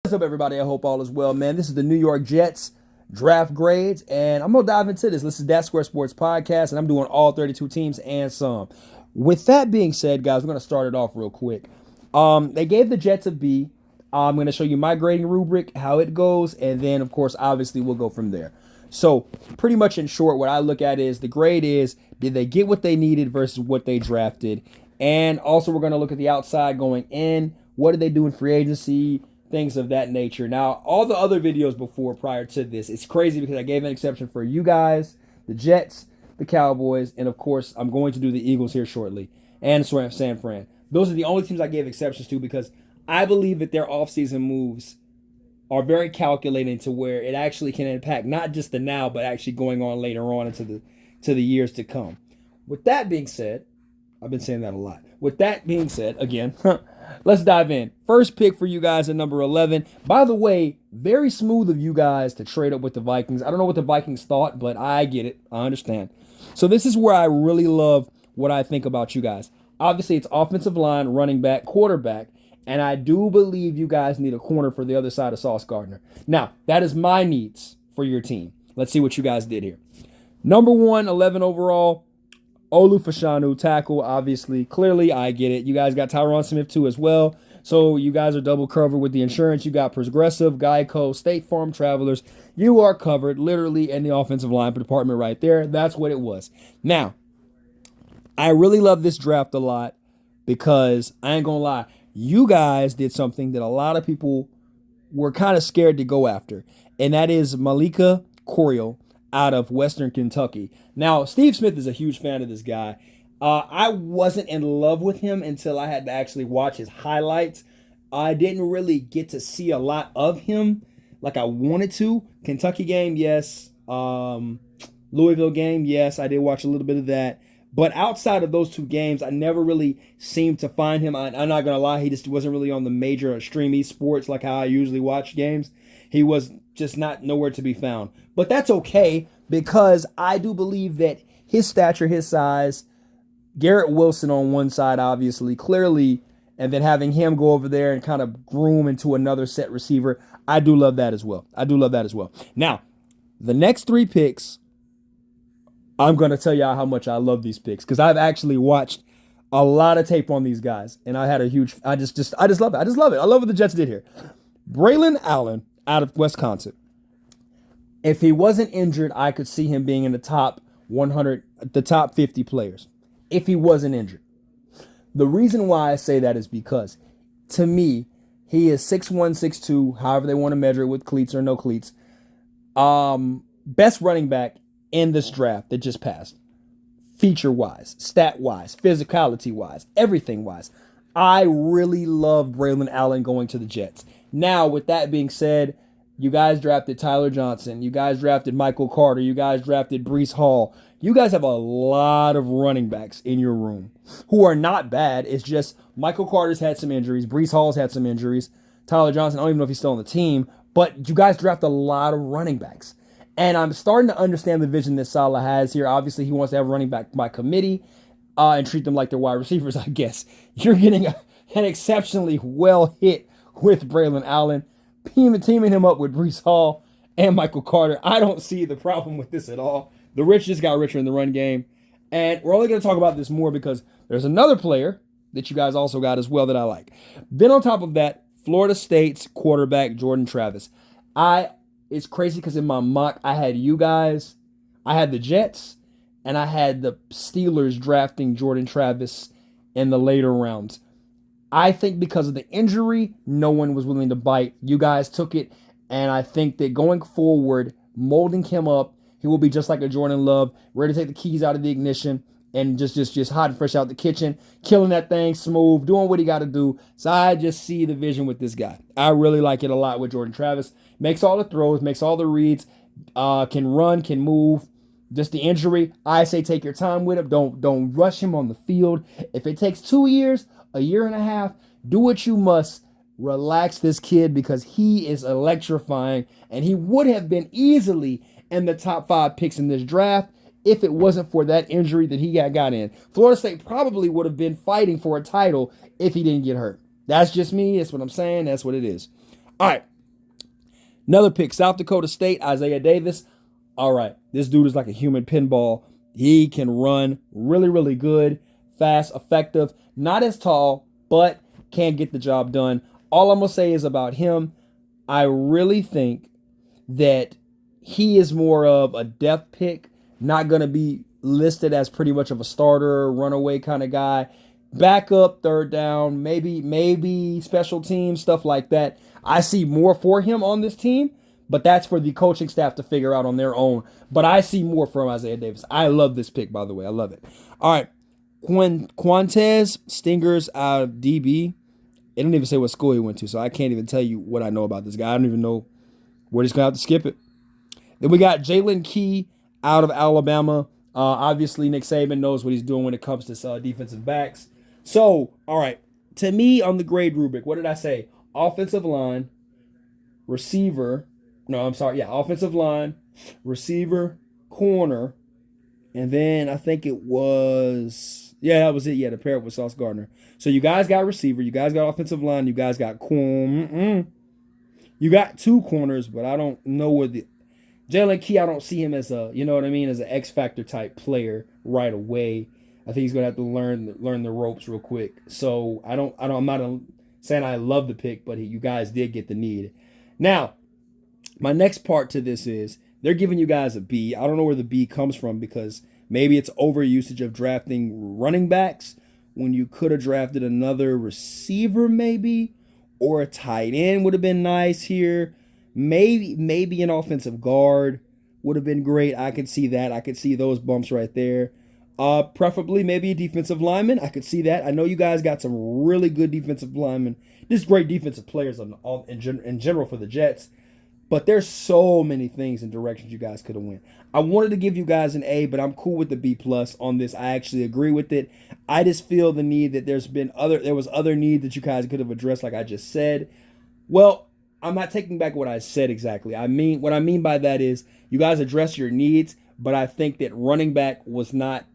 What's up, everybody? I hope all is well, man. This is the New York Jets draft grades, and I'm going to dive into this. This is That Square Sports Podcast, and I'm doing all 32 teams and some. With that being said, guys, we're going to start it off real quick. They gave the Jets a B. I'm going to show you my grading rubric, how it goes, and then, of course, obviously, we'll go from there. So, pretty much in short, what I look at is the grade is, did they get what they needed versus what they drafted? And also, we're going to look at the outside going in. What did they do in free agency? Things of that nature. Now, all the other videos prior to this, it's crazy because I gave an exception for you guys, the Jets, the Cowboys, and of course, I'm going to do the Eagles here shortly, and San Fran. Those are the only teams I gave exceptions to because I believe that their offseason moves are very calculating to where it actually can impact not just the now, but actually going on later on into the years to come. With that being said, I've been saying that a lot. With that being said, again, let's dive in. First pick for you guys at number 11. By the way, very smooth of you guys to trade up with the Vikings. I don't know what the Vikings thought, but I get it. I understand. So this is where I really love what I think about you guys. Obviously, it's offensive line, running back, quarterback, and I do believe you guys need a corner for the other side of Sauce Gardner. Now, that is my needs for your team. Let's see what you guys did here. Number 1, 11 overall. Olu Fashanu, tackle, obviously. Clearly, I get it. You guys got Tyron Smith, too, as well. So you guys are double covered with the insurance. You got Progressive, Geico, State Farm, Travelers. You are covered literally in the offensive line department right there. That's what it was. Now, I really love this draft a lot because I ain't going to lie. You guys did something that a lot of people were kind of scared to go after, and that is Malachi Corley out of Western Kentucky. Now, Steve Smith is a huge fan of this guy. I wasn't in love with him until I had to actually watch his highlights. I didn't really get to see a lot of him like I wanted to. Kentucky game, yes. Louisville game, yes. I did watch a little bit of that. But outside of those two games, I never really seemed to find him. I'm not going to lie, he just wasn't really on the major stream esports like how I usually watch games. He was just nowhere to be found. But that's okay because I do believe that his stature, his size, Garrett Wilson on one side, obviously, clearly, and then having him go over there and kind of groom into another set receiver, I do love that as well. Now, the next 3 picks, I'm going to tell y'all how much I love these picks because I've actually watched a lot of tape on these guys, and I had a huge, I just love it. I just love it. I love what the Jets did here. Braelon Allen out of Wisconsin. If he wasn't injured, I could see him being in the top 100, the top 50 players. If he wasn't injured. The reason why I say that is because, to me, he is 6'1", 6'2", however they want to measure it with cleats or no cleats. Best running back in this draft that just passed. Feature-wise, stat-wise, physicality-wise, everything-wise. I really love Braelon Allen going to the Jets. Now, with that being said, you guys drafted Tyler Johnson. You guys drafted Michael Carter. You guys drafted Breece Hall. You guys have a lot of running backs in your room who are not bad. It's just Michael Carter's had some injuries. Breece Hall's had some injuries. Tyler Johnson, I don't even know if he's still on the team. But you guys draft a lot of running backs. And I'm starting to understand the vision that Saleh has here. Obviously, he wants to have running back by committee and treat them like they're wide receivers, I guess. You're getting an exceptionally well hit with Braelon Allen, teaming him up with Breece Hall and Michael Carter. I don't see the problem with this at all. The rich just got richer in the run game. And we're only going to talk about this more because there's another player that you guys also got as well that I like. Then on top of that, Florida State's quarterback, Jordan Travis. It's crazy because in my mock, I had you guys, I had the Jets, and I had the Steelers drafting Jordan Travis in the later rounds. I think because of the injury, no one was willing to bite. You guys took it, and I think that going forward, molding him up, he will be just like a Jordan Love, ready to take the keys out of the ignition and just hot and fresh out the kitchen, killing that thing smooth, doing what he got to do. So I just see the vision with this guy. I really like it a lot with Jordan Travis. Makes all the throws, makes all the reads, can run, can move. Just the injury, I say take your time with him. Don't rush him on the field. If it takes 2 years, a year and a half, do what you must. Relax this kid because he is electrifying, and he would have been easily in the top 5 picks in this draft if it wasn't for that injury that he got in. Florida State probably would have been fighting for a title if he didn't get hurt. That's just me. That's what I'm saying. That's what it is. All right. Another pick, South Dakota State, Isaiah Davis. All right, this dude is like a human pinball. He can run really, really good, fast, effective, not as tall, but can get the job done. All I'm going to say is about him, I really think that he is more of a depth pick, not going to be listed as pretty much of a starter, runaway kind of guy. Backup, third down, maybe special teams, stuff like that. I see more for him on this team, but that's for the coaching staff to figure out on their own. But I see more from Isaiah Davis. I love this pick, by the way. I love it. All right. Quantez Stingers out of DB. It don't even say what school he went to, so I can't even tell you what I know about this guy. I don't even know. We're just going to have to skip it. Then we got Jalen Key out of Alabama. Obviously, Nick Saban knows what he's doing when it comes to defensive backs. So, all right. To me, on the grade rubric, what did I say? Offensive line, receiver. No, I'm sorry. Yeah, offensive line, receiver, corner. And then I think it was, that was it. Yeah, to pair up with Sauce Gardner. So you guys got receiver. You guys got offensive line. You guys got corner. You got two corners, but I don't know where the Jalen Key, I don't see him as as an X Factor type player right away. I think he's gonna have to learn the ropes real quick. So I'm not saying I love the pick, but you guys did get the need. Now, my next part to this is they're giving you guys a B. I don't know where the B comes from because maybe it's overusage of drafting running backs when you could have drafted another receiver, maybe, or a tight end would have been nice here. Maybe an offensive guard would have been great. I could see that. I could see those bumps right there. Preferably maybe a defensive lineman. I could see that. I know you guys got some really good defensive linemen. Just great defensive players in general for the Jets. But there's so many things and directions you guys could have went. I wanted to give you guys an A, but I'm cool with the B+ on this. I actually agree with it. I just feel the need that there was other need that you guys could have addressed, like I just said. Well, I'm not taking back what I said exactly. What I mean by that is you guys address your needs, but I think that running back was not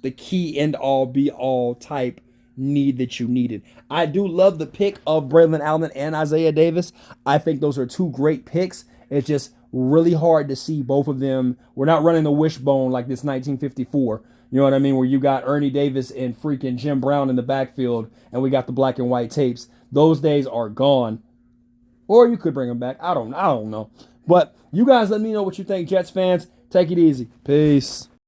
the key end-all, be-all type need that you needed. I do love the pick of Braelon Allen and Isaiah Davis. I think those are two great picks. It's just really hard to see both of them. We're not running the wishbone like this 1954. You know what I mean? Where you got Ernie Davis and freaking Jim Brown in the backfield, and we got the black and white tapes. Those days are gone. Or you could bring them back. I don't know. But you guys let me know what you think, Jets fans. Take it easy. Peace.